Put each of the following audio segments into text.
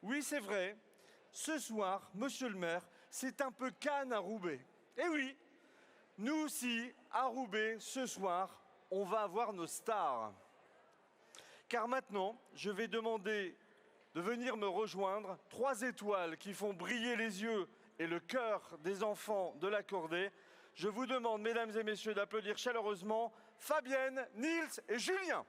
Oui, c'est vrai. Ce soir, monsieur le maire, c'est un peu Cannes à Roubaix. Eh oui, nous aussi, à Roubaix, ce soir, on va avoir nos stars. Car maintenant, je vais demander de venir me rejoindre 3 étoiles qui font briller les yeux et le cœur des enfants de l'accordé. Je vous demande, mesdames et messieurs, d'applaudir chaleureusement Fabienne, Nils et Julien.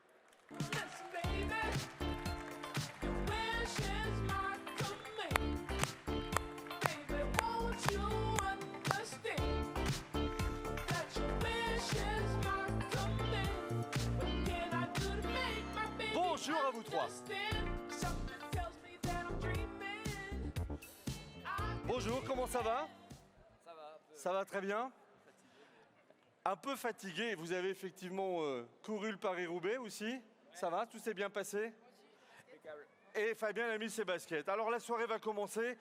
Bonjour à vous 3. Bonjour, comment ça va? Ça va. Ça va très bien. Un peu fatigué, vous avez effectivement couru le Paris-Roubaix aussi. Ça va, tout s'est bien passé? Et Fabienne a mis ses baskets. Alors la soirée va commencer.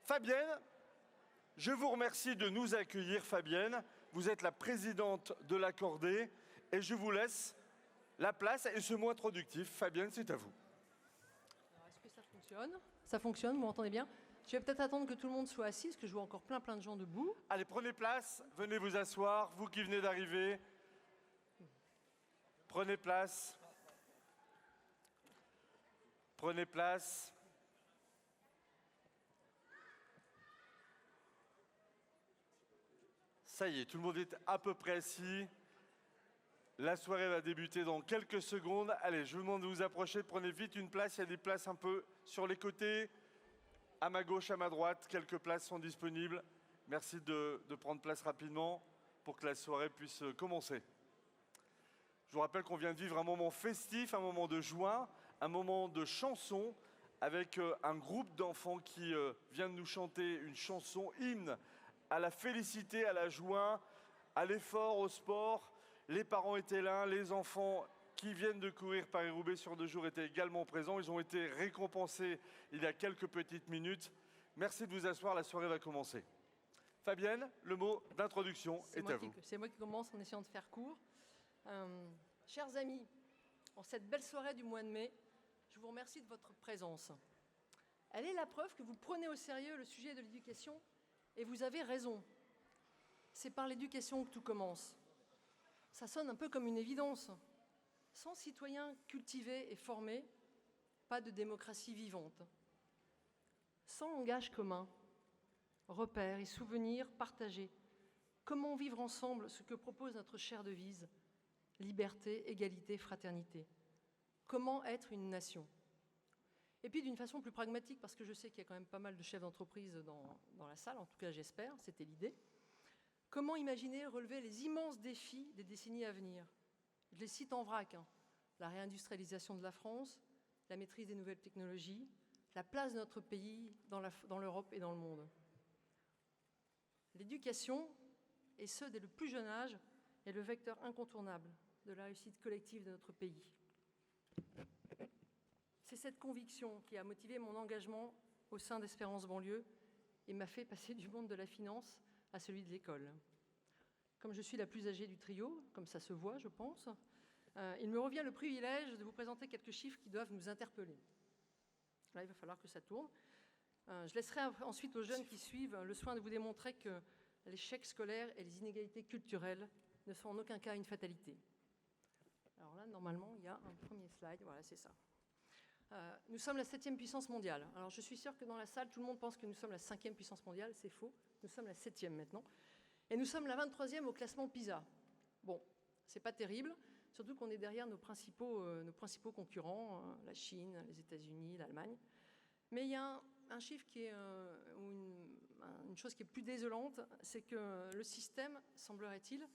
Fabienne, je vous remercie de nous accueillir, Fabienne. Vous êtes la présidente de l'accordé et je vous laisse la place et ce mot introductif. Fabienne, c'est à vous. Alors, est-ce que ça fonctionne? Ça fonctionne, vous m'entendez bien? Je vais peut-être attendre que tout le monde soit assis, parce que je vois encore plein de gens debout. Allez, prenez place, venez vous asseoir, vous qui venez d'arriver. Prenez place. Prenez place. Ça y est, tout le monde est à peu près assis. La soirée va débuter dans quelques secondes. Allez, je vous demande de vous approcher, prenez vite une place. Il y a des places un peu sur les côtés. À ma gauche, à ma droite, quelques places sont disponibles. Merci de prendre place rapidement pour que la soirée puisse commencer. Je vous rappelle qu'on vient de vivre un moment festif, un moment de joie, un moment de chanson avec un groupe d'enfants qui vient de nous chanter une chanson hymne à la félicité, à la joie, à l'effort, au sport. Les parents étaient là, les enfants qui viennent de courir Paris-Roubaix sur 2 jours étaient également présents. Ils ont été récompensés il y a quelques petites minutes. Merci de vous asseoir, la soirée va commencer. Fabienne, le mot d'introduction est à vous. C'est moi qui commence en essayant de faire court. Chers amis, en cette belle soirée du mois de mai, je vous remercie de votre présence. Elle est la preuve que vous prenez au sérieux le sujet de l'éducation et vous avez raison. C'est par l'éducation que tout commence. Ça sonne un peu comme une évidence. Sans citoyens cultivés et formés, pas de démocratie vivante. Sans langage commun, repères et souvenirs partagés, comment vivre ensemble ce que propose notre chère devise, liberté, égalité, fraternité? Comment être une nation? Et puis d'une façon plus pragmatique, parce que je sais qu'il y a quand même pas mal de chefs d'entreprise dans la salle, en tout cas j'espère, c'était l'idée. Comment imaginer relever les immenses défis des décennies à venir? Je les cite en vrac, la réindustrialisation de la France, la maîtrise des nouvelles technologies, la place de notre pays dans l'Europe et dans le monde. L'éducation, et ce dès le plus jeune âge, est le vecteur incontournable de la réussite collective de notre pays. C'est cette conviction qui a motivé mon engagement au sein d'Espérance Banlieue et m'a fait passer du monde de la finance à celui de l'école. Comme je suis la plus âgée du trio, comme ça se voit, je pense, il me revient le privilège de vous présenter quelques chiffres qui doivent nous interpeller. Là, il va falloir que ça tourne. Je laisserai ensuite aux jeunes qui suivent le soin de vous démontrer que l'échec scolaire et les inégalités culturelles ne sont en aucun cas une fatalité. Alors là, normalement, il y a un premier slide. Voilà, c'est ça. Nous sommes la 7e puissance mondiale. Alors, je suis sûre que dans la salle, tout le monde pense que nous sommes la 5e puissance mondiale. C'est faux. Nous sommes la 7e maintenant. Et nous sommes la 23e au classement PISA. Bon, c'est pas terrible, surtout qu'on est derrière nos principaux concurrents, la Chine, les États-Unis, l'Allemagne. Mais il y a un chiffre qui est une chose qui est plus désolante, c'est que le système, semblerait-il,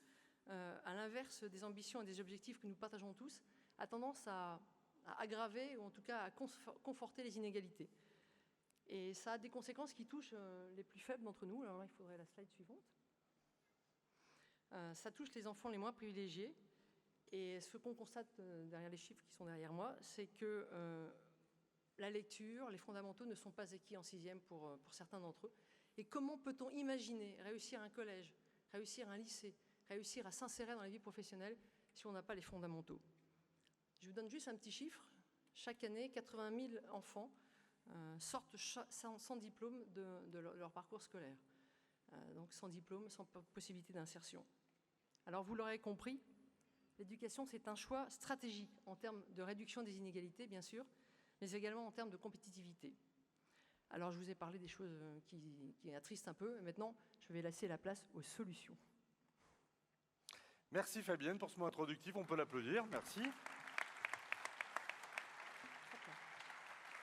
à l'inverse des ambitions et des objectifs que nous partageons tous, a tendance à aggraver ou en tout cas à conforter les inégalités. Et ça a des conséquences qui touchent les plus faibles d'entre nous. Alors là, il faudrait la slide suivante. Ça touche les enfants les moins privilégiés. Et ce qu'on constate derrière les chiffres qui sont derrière moi, c'est que la lecture, les fondamentaux ne sont pas acquis en 6e pour certains d'entre eux. Et comment peut-on imaginer réussir un collège, réussir un lycée, réussir à s'insérer dans la vie professionnelle si on n'a pas les fondamentaux? Je vous donne juste un petit chiffre. Chaque année, 80 000 enfants sortent sans diplôme de leur parcours scolaire. Donc sans diplôme, sans possibilité d'insertion. Alors vous l'aurez compris, l'éducation, c'est un choix stratégique en termes de réduction des inégalités, bien sûr, mais également en termes de compétitivité. Alors je vous ai parlé des choses qui attristent un peu, et maintenant je vais laisser la place aux solutions. Merci Fabienne pour ce mot introductif, on peut l'applaudir, merci.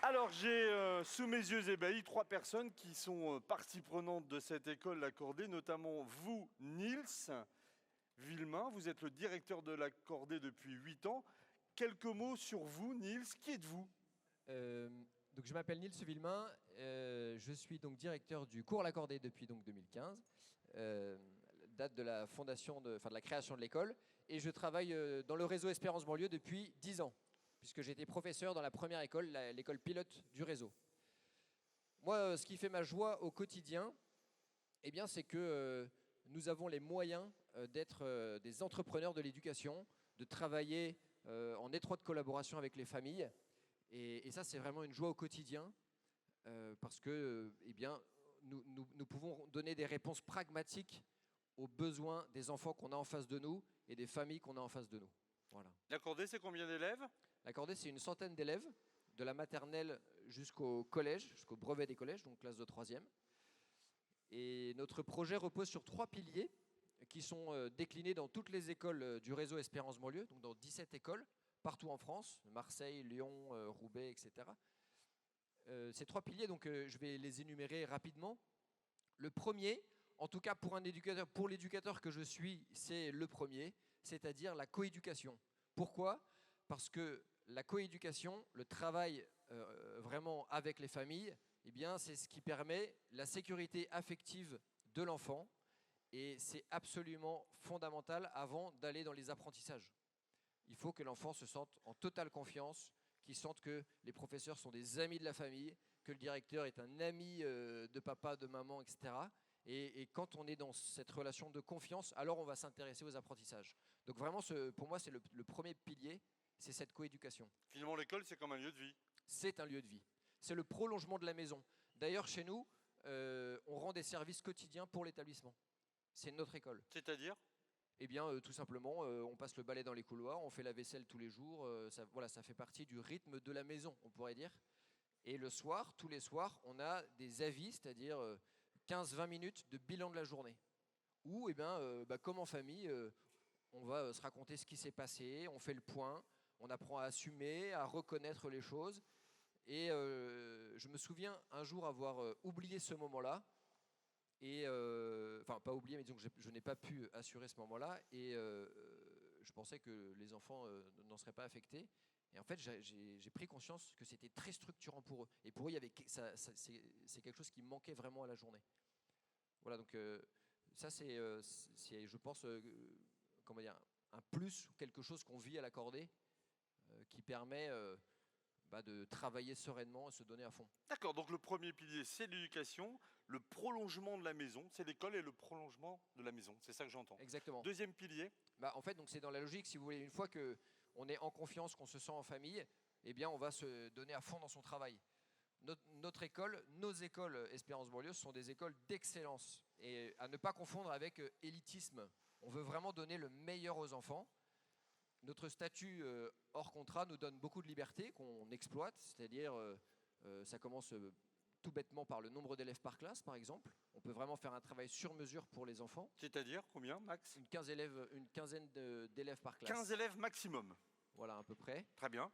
Alors j'ai sous mes yeux ébahis 3 personnes qui sont partie prenante de cette école L'Accordé, notamment vous, Niels Villemain, vous êtes le directeur de L'Accordé depuis 8 ans. Quelques mots sur vous, Niels, qui êtes-vous ? Donc je m'appelle Niels Villemain, je suis donc directeur du cours L'Accordé depuis donc 2015, date de la fondation, de la création de l'école, et je travaille dans le réseau Espérance Banlieue depuis 10 ans, puisque j'étais professeur dans la première école, l'école pilote du réseau. Moi, ce qui fait ma joie au quotidien, eh bien, c'est que nous avons les moyens d'être des entrepreneurs de l'éducation, de travailler en étroite collaboration avec les familles. Et ça, c'est vraiment une joie au quotidien parce que eh bien, nous pouvons donner des réponses pragmatiques aux besoins des enfants qu'on a en face de nous et des familles qu'on a en face de nous. Voilà. L'Accordé, c'est combien d'élèves ? L'Accordé, c'est une centaine d'élèves, de la maternelle jusqu'au collège, jusqu'au brevet des collèges, donc classe de 3e. Et notre projet repose sur 3 piliers qui sont déclinés dans toutes les écoles du réseau Espérance Banlieue, donc dans 17 écoles, partout en France, Marseille, Lyon, Roubaix, etc. Ces 3 piliers, donc, je vais les énumérer rapidement. Le premier, en tout cas pour l'éducateur que je suis, c'est le premier, c'est-à-dire la coéducation. Pourquoi ? Parce que la coéducation, le travail vraiment avec les familles, eh bien, c'est ce qui permet la sécurité affective de l'enfant et c'est absolument fondamental avant d'aller dans les apprentissages. Il faut que l'enfant se sente en totale confiance, qu'il sente que les professeurs sont des amis de la famille, que le directeur est un ami de papa, de maman, etc. Et quand on est dans cette relation de confiance, alors on va s'intéresser aux apprentissages. Donc vraiment, pour moi, c'est le premier pilier, c'est cette coéducation. Finalement, l'école, c'est comme un lieu de vie. C'est un lieu de vie. C'est le prolongement de la maison. D'ailleurs, chez nous, on rend des services quotidiens pour l'établissement. C'est notre école. C'est-à-dire ? Eh bien, tout simplement, on passe le balai dans les couloirs, on fait la vaisselle tous les jours. Ça fait partie du rythme de la maison, on pourrait dire. Et le soir, tous les soirs, on a des avis, c'est-à-dire 15-20 minutes de bilan de la journée. Où, eh bien, comme en famille, on va se raconter ce qui s'est passé, on fait le point, on apprend à assumer, à reconnaître les choses. Et je me souviens un jour avoir oublié ce moment-là. Et enfin, pas oublié, mais disons que je n'ai pas pu assurer ce moment-là. Et je pensais que les enfants n'en seraient pas affectés. Et en fait, j'ai pris conscience que c'était très structurant pour eux. Et pour eux, c'est quelque chose qui manquait vraiment à la journée. Voilà, donc ça, c'est je pense, comment dire, un plus, quelque chose qu'on vit à l'Accordé, qui permet de travailler sereinement et se donner à fond. D'accord, donc le premier pilier, c'est l'éducation, le prolongement de la maison, c'est l'école et le prolongement de la maison, c'est ça que j'entends. Exactement. Deuxième pilier ? En fait, donc c'est dans la logique, si vous voulez, une fois qu'on est en confiance, qu'on se sent en famille, eh bien, on va se donner à fond dans son travail. Notre école, nos écoles Espérance Banlieue sont des écoles d'excellence et à ne pas confondre avec élitisme. On veut vraiment donner le meilleur aux enfants. Notre statut hors contrat nous donne beaucoup de liberté qu'on exploite, c'est-à-dire ça commence tout bêtement par le nombre d'élèves par classe, par exemple. On peut vraiment faire un travail sur mesure pour les enfants. C'est-à-dire combien, max ? Une quinzaine d'élèves par classe. 15 élèves maximum. Voilà, à peu près. Très bien.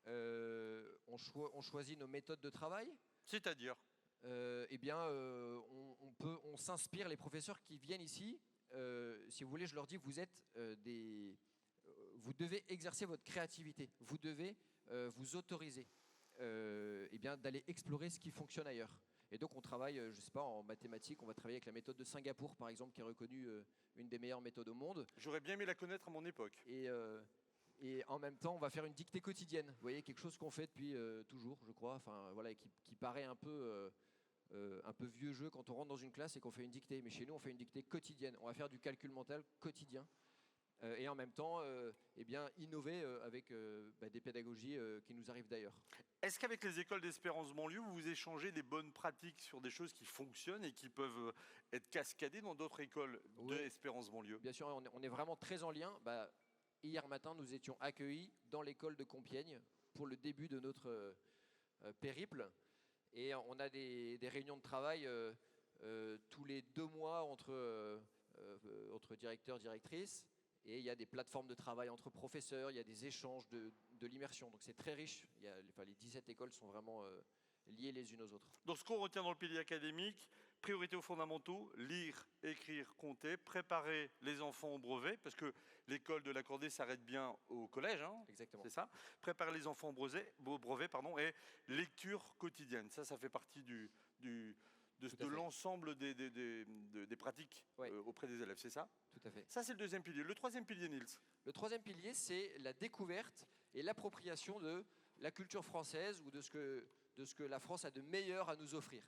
On choisit nos méthodes de travail. C'est-à-dire ? Eh bien, on s'inspire, les professeurs qui viennent ici, si vous voulez, je leur dis, vous devez exercer votre créativité, vous devez vous autoriser d'aller explorer ce qui fonctionne ailleurs. Et donc on travaille, je ne sais pas, en mathématiques, on va travailler avec la méthode de Singapour, par exemple, qui est reconnue une des meilleures méthodes au monde. J'aurais bien aimé la connaître à mon époque. Et en même temps, on va faire une dictée quotidienne. Vous voyez, quelque chose qu'on fait depuis toujours, je crois, enfin, voilà, qui paraît un peu vieux jeu quand on rentre dans une classe et qu'on fait une dictée. Mais chez nous, on fait une dictée quotidienne. On va faire du calcul mental quotidien. et en même temps eh bien, innover avec des pédagogies qui nous arrivent d'ailleurs. Est-ce qu'avec les écoles d'Espérance banlieue, vous échangez des bonnes pratiques sur des choses qui fonctionnent et qui peuvent être cascadées dans d'autres écoles Oui. d'Espérance banlieue? Bien sûr, on est vraiment très en lien. Hier matin, nous étions accueillis dans l'école de Compiègne pour le début de notre périple. Et on a des réunions de travail tous les 2 mois entre directeurs, directrices. Et il y a des plateformes de travail entre professeurs, il y a des échanges de l'immersion. Donc c'est très riche. Les 17 écoles sont vraiment liées les unes aux autres. Donc ce qu'on retient dans le pilier académique, priorité aux fondamentaux, lire, écrire, compter, préparer les enfants au brevet, parce que l'école de l'accordé s'arrête bien au collège, hein, Exactement. c'est ça. Préparer les enfants au brevet, et lecture quotidienne. Ça fait partie de l'ensemble des pratiques Ouais. auprès des élèves, c'est ça? Tout à fait. Ça, c'est le deuxième pilier. Le troisième pilier, Nils? Le troisième pilier, c'est la découverte et l'appropriation de la culture française ou de ce que la France a de meilleur à nous offrir.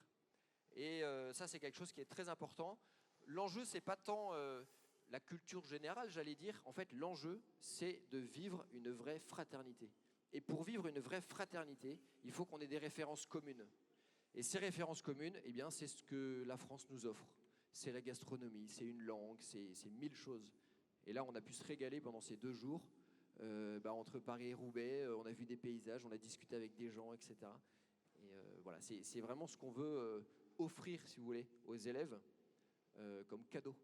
Et ça, c'est quelque chose qui est très important. L'enjeu, c'est pas tant la culture générale, j'allais dire. En fait, l'enjeu, c'est de vivre une vraie fraternité. Et pour vivre une vraie fraternité, il faut qu'on ait des références communes. Et ces références communes, eh bien, c'est ce que la France nous offre. C'est la gastronomie, c'est une langue, c'est 1000 choses. Et là, on a pu se régaler pendant ces 2 jours. Entre Paris et Roubaix, on a vu des paysages, on a discuté avec des gens, etc. Et voilà, c'est vraiment ce qu'on veut offrir, si vous voulez, aux élèves comme cadeau.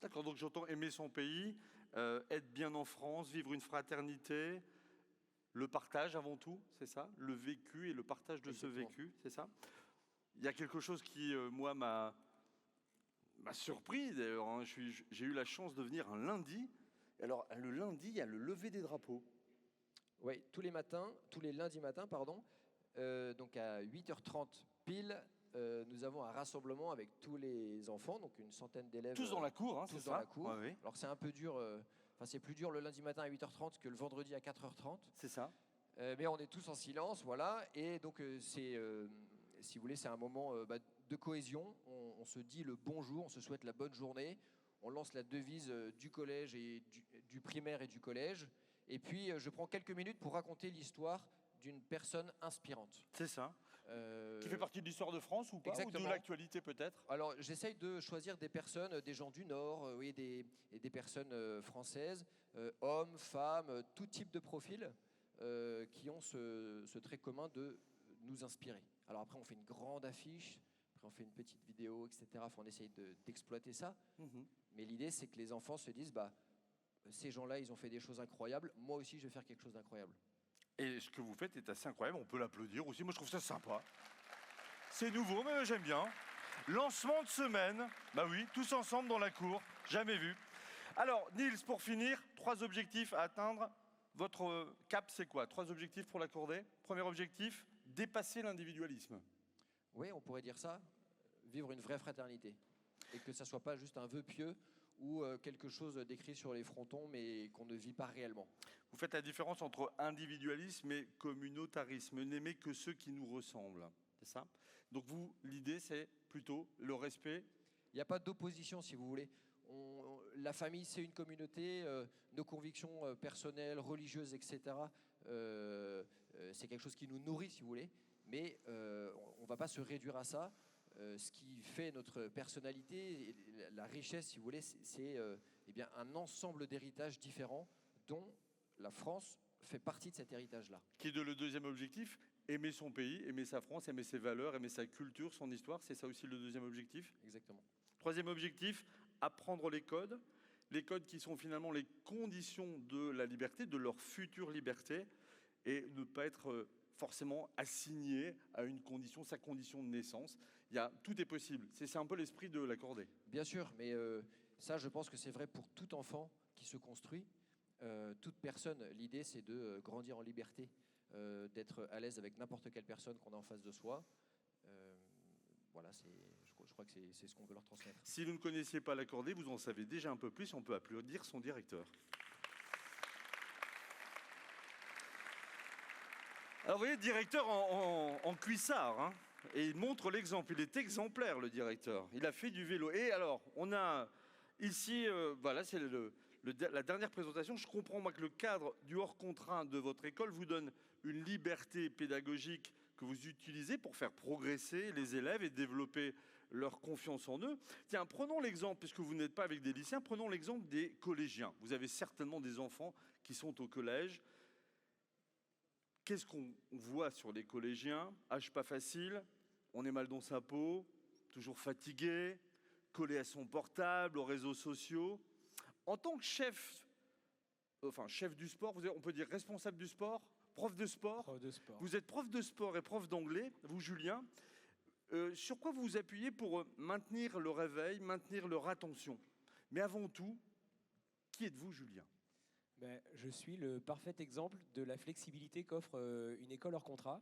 D'accord, donc j'entends aimer son pays, être bien en France, vivre une fraternité, le partage avant tout, c'est ça? Le vécu et le partage de Exactement. ce vécu, c'est ça? Il y a quelque chose qui, moi, m'a surpris d'ailleurs, hein. J'ai eu la chance de venir un lundi. Alors, le lundi, il y a le lever des drapeaux. Oui, tous les lundis matins, donc à 8h30 pile, nous avons un rassemblement avec tous les enfants, donc une centaine d'élèves. Tous dans la cour, hein, tous c'est dans ça? la cour. Ouais, oui. Alors c'est un peu dur, c'est plus dur le lundi matin à 8h30 que le vendredi à 4h30. C'est ça. Mais on est tous en silence, voilà. Et donc si vous voulez, c'est un moment de cohésion. On se dit le bonjour, on se souhaite la bonne journée. On lance la devise du collège et du primaire et du collège. Et puis je prends quelques minutes pour raconter l'histoire d'une personne inspirante. C'est ça. Qui fait partie de l'histoire de France ou pas? Exactement. Ou de l'actualité peut-être? Alors j'essaye de choisir des personnes, des gens du Nord, oui, des personnes françaises, hommes, femmes, tout type de profil, qui ont ce trait commun de nous inspirer. Alors après, on fait une grande affiche, après on fait une petite vidéo, etc. Enfin, on essaye d'exploiter ça. Mais l'idée, c'est que les enfants se disent, ces gens-là, ils ont fait des choses incroyables. Moi aussi, je vais faire quelque chose d'incroyable. Et ce que vous faites est assez incroyable, on peut l'applaudir aussi. Moi, je trouve ça sympa. C'est nouveau, mais j'aime bien. Lancement de semaine, oui, tous ensemble dans la cour, jamais vu. Alors, Nils, pour finir, 3 objectifs à atteindre. Votre cap, c'est quoi? 3 objectifs pour l'accorder. Premier objectif, dépasser l'individualisme. Oui, on pourrait dire ça, vivre une vraie fraternité. Et que ça ne soit pas juste un vœu pieux ou quelque chose d'écrit sur les frontons, mais qu'on ne vit pas réellement. Vous faites la différence entre individualisme et communautarisme. N'aimer que ceux qui nous ressemblent, c'est ça? Donc vous, l'idée, c'est plutôt le respect. Il n'y a pas d'opposition, si vous voulez. La famille, c'est une communauté. Nos convictions personnelles, religieuses, etc., c'est quelque chose qui nous nourrit, si vous voulez. Mais on ne va pas se réduire à ça. Ce qui fait notre personnalité, la richesse, si vous voulez, c'est un ensemble d'héritages différents dont la France fait partie de cet héritage-là. Qui est le deuxième objectif? Aimer son pays, aimer sa France, aimer ses valeurs, aimer sa culture, son histoire. C'est ça aussi le deuxième objectif? Exactement. Troisième objectif, apprendre les codes. Les codes qui sont finalement les conditions de la liberté, de leur future liberté, et ne pas être forcément assigné à une condition, sa condition de naissance. Tout est possible. C'est un peu l'esprit de l'accordé. Bien sûr, mais ça, je pense que c'est vrai pour tout enfant qui se construit. Toute personne, l'idée, c'est de grandir en liberté, d'être à l'aise avec n'importe quelle personne qu'on a en face de soi. Voilà, je crois que c'est ce qu'on veut leur transmettre. Si vous ne connaissiez pas l'accordé, vous en savez déjà un peu plus. On peut applaudir son directeur. Alors vous voyez, directeur en cuissard, hein, et il montre l'exemple. Il est exemplaire, le directeur. Il a fait du vélo. Et alors, on a ici, voilà, c'est le la dernière présentation, je comprends moi que le cadre du hors contraint de votre école vous donne une liberté pédagogique que vous utilisez pour faire progresser les élèves et développer leur confiance en eux. Tiens, prenons l'exemple, puisque vous n'êtes pas avec des lycéens, prenons l'exemple des collégiens. Vous avez certainement des enfants qui sont au collège. Qu'est-ce qu'on voit sur les collégiens? Âge pas facile, on est mal dans sa peau, toujours fatigué, collé à son portable, aux réseaux sociaux. En tant que chef du sport, on peut dire responsable du sport, prof de sport. Prof de sport. Vous êtes prof de sport et prof d'anglais, vous Julien. Sur quoi vous vous appuyez pour maintenir le réveil, maintenir leur attention? Mais avant tout, qui êtes-vous Julien? Je suis le parfait exemple de la flexibilité qu'offre une école hors contrat.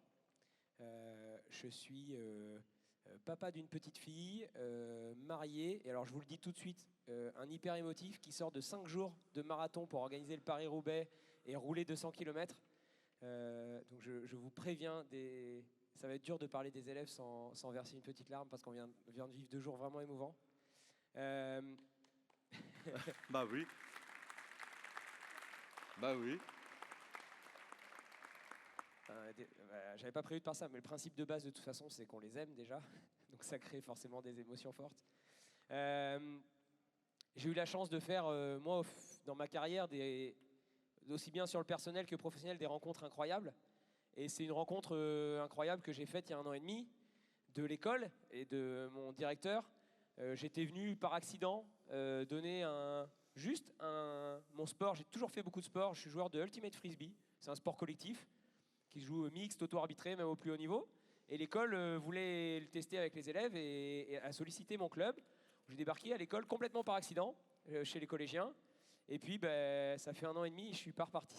Je suis papa d'une petite fille, marié, et alors je vous le dis tout de suite, un hyper émotif qui sort de 5 jours de marathon pour organiser le Paris-Roubaix et rouler 200 km. Donc je vous préviens, ça va être dur de parler des élèves sans verser une petite larme parce qu'on vient de vivre 2 jours vraiment émouvants. Bah oui. Bah oui. J'avais pas prévu de faire ça, mais le principe de base de toute façon, c'est qu'on les aime déjà. Donc ça crée forcément des émotions fortes. J'ai eu la chance de faire, moi, dans ma carrière, aussi bien sur le personnel que professionnel, des rencontres incroyables. Et c'est une rencontre incroyable que j'ai faite il y a 1 an et demi de l'école et de mon directeur. J'étais venu par accident donner mon sport. J'ai toujours fait beaucoup de sport. Je suis joueur de Ultimate Frisbee. C'est un sport collectif qui se joue mixte, auto-arbitré, même au plus haut niveau. Et l'école voulait le tester avec les élèves et a sollicité mon club. J'ai débarqué à l'école complètement par accident, chez les collégiens. Et puis, ça fait 1 an et demi et je suis pas reparti.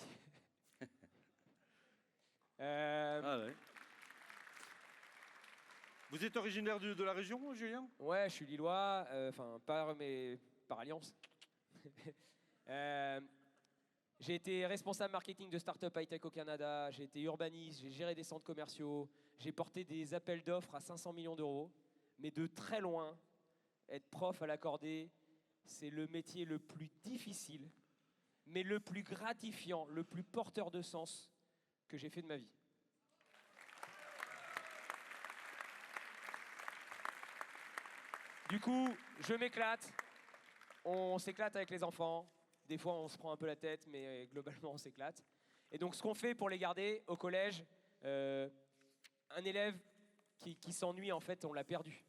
Ah ouais. Vous êtes originaire de la région, Julien? Ouais, je suis lillois, par alliance. J'ai été responsable marketing de start-up high-tech au Canada, j'ai été urbaniste, j'ai géré des centres commerciaux, j'ai porté des appels d'offres à 500 millions d'euros. Mais de très loin, être prof à l'accordé, c'est le métier le plus difficile, mais le plus gratifiant, le plus porteur de sens que j'ai fait de ma vie. Du coup, je m'éclate, on s'éclate avec les enfants. Des fois, on se prend un peu la tête, mais globalement, on s'éclate. Et donc, ce qu'on fait pour les garder au collège, un élève qui s'ennuie, en fait, on l'a perdu.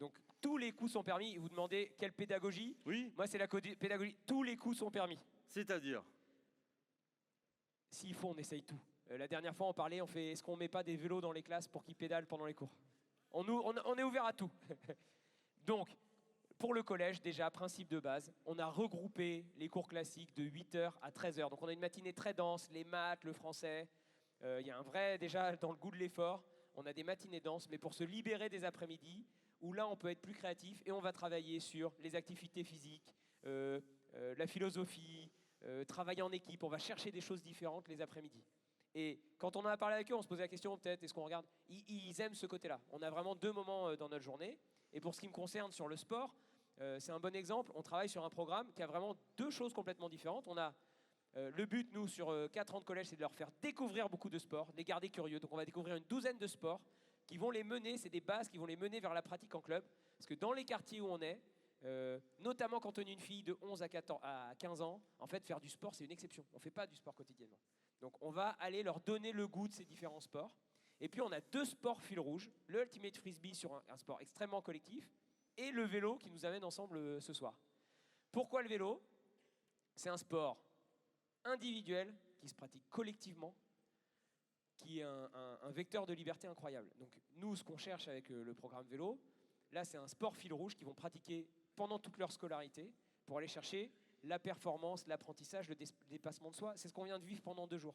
Donc, tous les coups sont permis. Vous demandez quelle pédagogie? Oui. Moi, c'est la pédagogie. Tous les coups sont permis. C'est-à-dire? S'il faut, on essaye tout. La dernière fois, on parlait, on fait, est-ce qu'on met pas des vélos dans les classes pour qu'ils pédalent pendant les cours? On est ouvert à tout. Donc, pour le collège, déjà, principe de base, on a regroupé les cours classiques de 8h à 13h. Donc on a une matinée très dense, les maths, le français. Il y a un vrai, déjà, dans le goût de l'effort, on a des matinées denses, mais pour se libérer des après-midi, où là, on peut être plus créatif et on va travailler sur les activités physiques, la philosophie, travailler en équipe. On va chercher des choses différentes les après-midi. Et quand on en a parlé avec eux, on se posait la question, peut-être, est-ce qu'on regarde? Ils aiment ce côté-là. On a vraiment 2 moments dans notre journée. Et pour ce qui me concerne sur le sport, c'est un bon exemple. On travaille sur un programme qui a vraiment 2 choses complètement différentes. On a le but, nous, sur 4 ans de collège, c'est de leur faire découvrir beaucoup de sports, de les garder curieux. Donc on va découvrir une 12aine de sports qui vont les mener, c'est des bases qui vont les mener vers la pratique en club. Parce que dans les quartiers où on est, notamment quand on est une fille de 11 à 15 ans, en fait, faire du sport, c'est une exception. On ne fait pas du sport quotidiennement. Donc on va aller leur donner le goût de ces différents sports. Et puis on a 2 sports fil rouge, le Ultimate Frisbee sur un sport extrêmement collectif et le vélo qui nous amène ensemble ce soir. Pourquoi le vélo? C'est un sport individuel qui se pratique collectivement, qui est un vecteur de liberté incroyable. Donc nous, ce qu'on cherche avec le programme vélo, là c'est un sport fil rouge qu'ils vont pratiquer pendant toute leur scolarité pour aller chercher la performance, l'apprentissage, le dépassement de soi. C'est ce qu'on vient de vivre pendant 2 jours.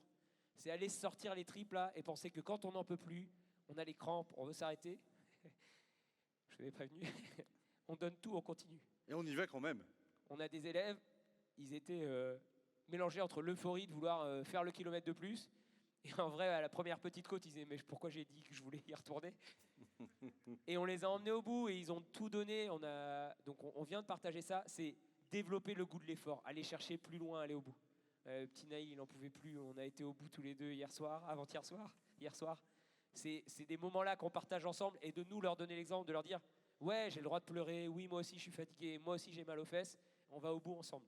C'est aller sortir les tripes là et penser que quand on n'en peut plus, on a les crampes, on veut s'arrêter. Je l'avais prévenu. On donne tout, on continue. Et on y va quand même. On a des élèves, ils étaient mélangés entre l'euphorie de vouloir faire le kilomètre de plus. Et en vrai, à la première petite côte, ils disaient mais pourquoi j'ai dit que je voulais y retourner? Et on les a emmenés au bout et ils ont tout donné. Donc on vient de partager ça. C'est développer le goût de l'effort, aller chercher plus loin, aller au bout. Petit Naïl, il n'en pouvait plus, on a été au bout tous les deux hier soir. C'est des moments-là qu'on partage ensemble et de nous leur donner l'exemple, de leur dire « Ouais, j'ai le droit de pleurer, oui, moi aussi je suis fatigué, moi aussi j'ai mal aux fesses, on va au bout ensemble ».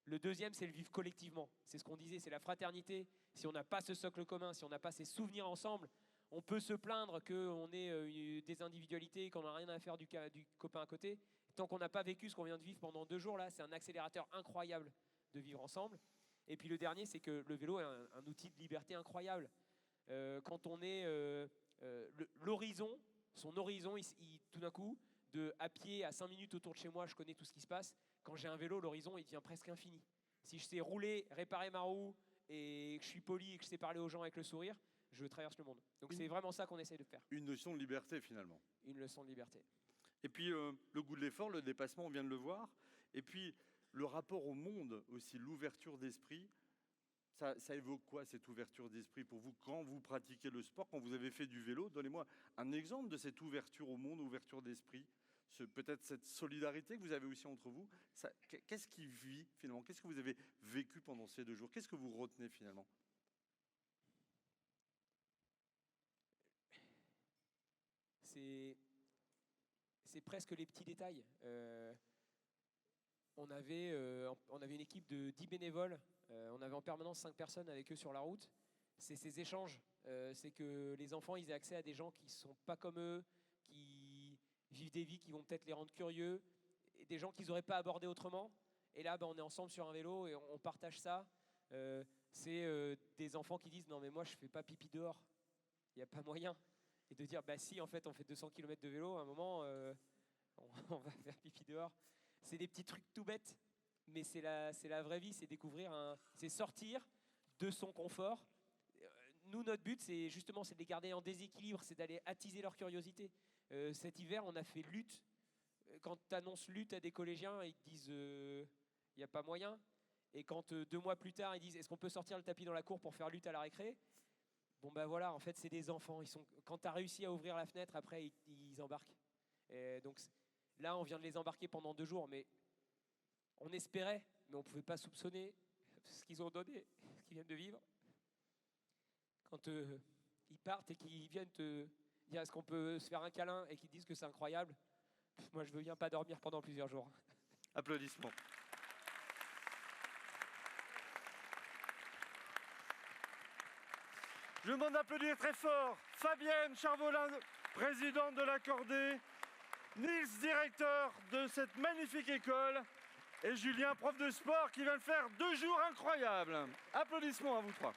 Le deuxième, c'est le vivre collectivement. C'est ce qu'on disait, c'est la fraternité. Si on n'a pas ce socle commun, si on n'a pas ces souvenirs ensemble, on peut se plaindre qu'on ait des individualités, qu'on n'a rien à faire du copain à côté. Tant qu'on n'a pas vécu ce qu'on vient de vivre pendant 2 jours, là, c'est un accélérateur incroyable de vivre ensemble. Et puis le dernier, c'est que le vélo est un outil de liberté incroyable. Quand on est l'horizon, son horizon, tout d'un coup, à pied, à 5 minutes autour de chez moi, je connais tout ce qui se passe. Quand j'ai un vélo, l'horizon, il devient presque infini. Si je sais rouler, réparer ma roue, et que je suis poli et que je sais parler aux gens avec le sourire, je traverse le monde. Donc c'est vraiment ça qu'on essaie de faire. Une notion de liberté finalement. Une leçon de liberté. Et puis le goût de l'effort, le dépassement, on vient de le voir. Et puis le rapport au monde aussi, l'ouverture d'esprit. Ça évoque quoi cette ouverture d'esprit pour vous quand vous pratiquez le sport, quand vous avez fait du vélo? Donnez-moi un exemple de cette ouverture au monde, ouverture d'esprit. Peut-être cette solidarité que vous avez aussi entre vous. Qu'est-ce qui vit finalement? Qu'est-ce que vous avez vécu pendant ces 2 jours? Qu'est-ce que vous retenez finalement? C'est presque les petits détails. On avait une équipe de 10 bénévoles. On avait en permanence 5 personnes avec eux sur la route. C'est ces échanges. C'est que les enfants ils aient accès à des gens qui ne sont pas comme eux, qui vivent des vies qui vont peut-être les rendre curieux, et des gens qu'ils n'auraient pas abordés autrement. Et là, on est ensemble sur un vélo et on partage ça. C'est des enfants qui disent « Non mais moi je ne fais pas pipi dehors, il n'y a pas moyen ». Et de dire « Bah si, en fait on fait 200 km de vélo, à un moment on va faire pipi dehors ». C'est des petits trucs tout bêtes, mais c'est la vraie vie, c'est c'est sortir de son confort. Nous, notre but, c'est justement de les garder en déséquilibre, c'est d'aller attiser leur curiosité. Cet hiver, on a fait lutte. Quand tu annonces lutte à des collégiens, ils te disent il n'y a pas moyen. Et quand 2 mois plus tard, ils disent est-ce qu'on peut sortir le tapis dans la cour pour faire lutte à la récré? Bon ben voilà, en fait, c'est des enfants. Quand tu as réussi à ouvrir la fenêtre, après, ils embarquent. Et donc là, on vient de les embarquer pendant 2 jours, mais on espérait, mais on ne pouvait pas soupçonner ce qu'ils ont donné, ce qu'ils viennent de vivre. Quand ils partent et qu'ils viennent te dire est-ce qu'on peut se faire un câlin et qu'ils disent que c'est incroyable, moi je veux bien pas dormir pendant plusieurs jours. Applaudissements. Je vous demande d'applaudir très fort Fabienne Charvolin, présidente de l'Accordé, Nils, directeur de cette magnifique école, et Julien, prof de sport, qui vient de faire 2 jours incroyables. Applaudissements à vous 3.